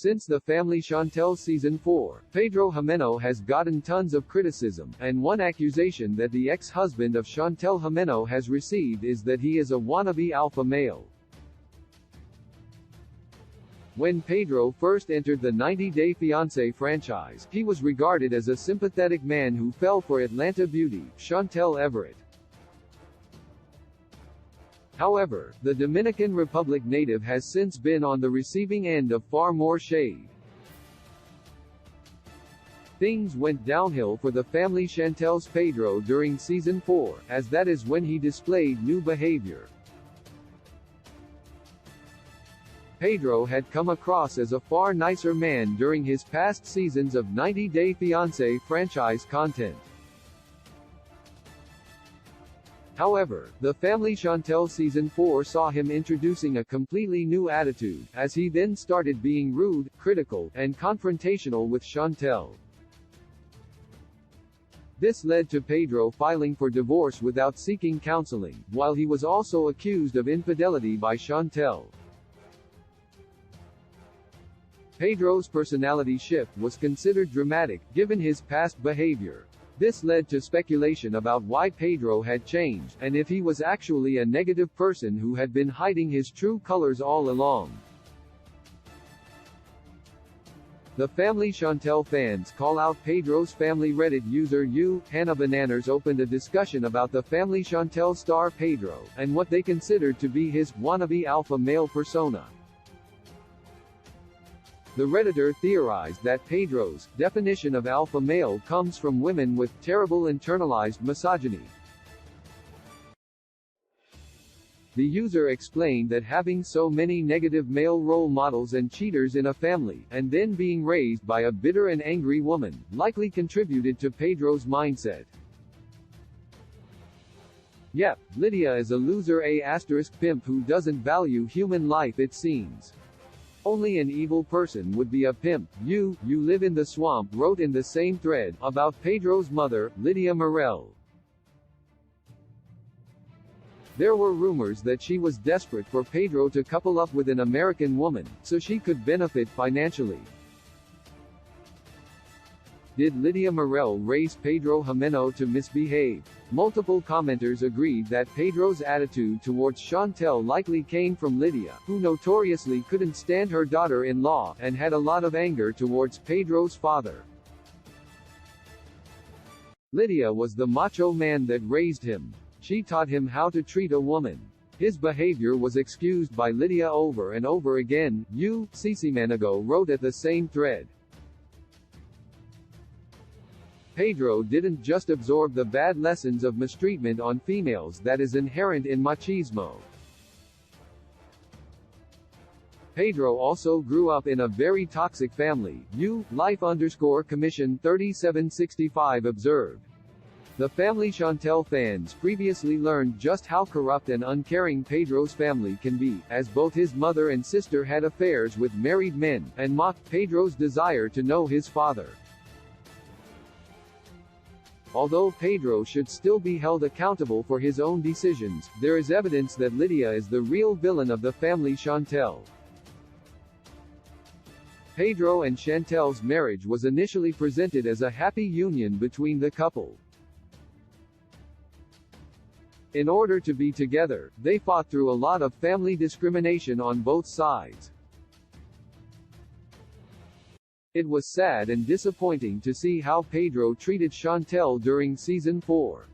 Since the Family Chantel Season 4, Pedro Jimeno has gotten tons of criticism, and one accusation that the ex-husband of Chantel Jimeno has received is that he is a wannabe alpha male. When Pedro first entered the 90 Day Fiancé franchise, he was regarded as a sympathetic man who fell for Atlanta beauty, Chantel Everett. However, the Dominican Republic native has since been on the receiving end of far more shade. Things went downhill for the Family Chantel's Pedro during Season 4, as that is when he displayed new behavior. Pedro had come across as a far nicer man during his past seasons of 90 Day Fiancé franchise content. However, the Family Chantel Season 4 saw him introducing a completely new attitude, as he then started being rude, critical, and confrontational with Chantel. This led to Pedro filing for divorce without seeking counseling, while he was also accused of infidelity by Chantel. Pedro's personality shift was considered dramatic, given his past behavior. This led to speculation about why Pedro had changed, and if he was actually a negative person who had been hiding his true colors all along. The Family Chantel fans call out Pedro's family. Reddit user Hannah Bananas opened a discussion about the Family Chantel star Pedro, and what they considered to be his wannabe alpha male persona. The Redditor theorized that Pedro's definition of alpha male comes from women with terrible internalized misogyny. The user explained that having so many negative male role models and cheaters in a family, and then being raised by a bitter and angry woman, likely contributed to Pedro's mindset. Yep, Lydia is a loser pimp who doesn't value human life, it seems. Only an evil person would be a pimp. You live in the swamp, wrote in the same thread, about Pedro's mother, Lydia Morel. There were rumors that she was desperate for Pedro to couple up with an American woman, so she could benefit financially. Did Lydia Morel raise Pedro Jimeno to misbehave? Multiple commenters agreed that Pedro's attitude towards Chantel likely came from Lydia, who notoriously couldn't stand her daughter-in-law, and had a lot of anger towards Pedro's father. Lydia was the macho man that raised him. She taught him how to treat a woman. His behavior was excused by Lydia over and over again, Cicimanago wrote at the same thread. Pedro didn't just absorb the bad lessons of mistreatment on females that is inherent in machismo. Pedro also grew up in a very toxic family, Life_Commission 3765 observed. The Family Chantel fans previously learned just how corrupt and uncaring Pedro's family can be, as both his mother and sister had affairs with married men, and mocked Pedro's desire to know his father. Although Pedro should still be held accountable for his own decisions, there is evidence that Lydia is the real villain of the Family Chantel. Pedro and Chantel's marriage was initially presented as a happy union between the couple. In order to be together, they fought through a lot of family discrimination on both sides. It was sad and disappointing to see how Pedro treated Chantel during Season 4.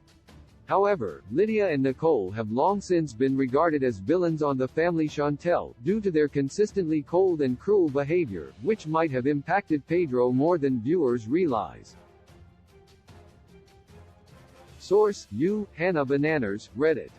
However, Lydia and Nicole have long since been regarded as villains on the Family Chantel, due to their consistently cold and cruel behavior, which might have impacted Pedro more than viewers realize. Source: Hannah Bananas, Reddit.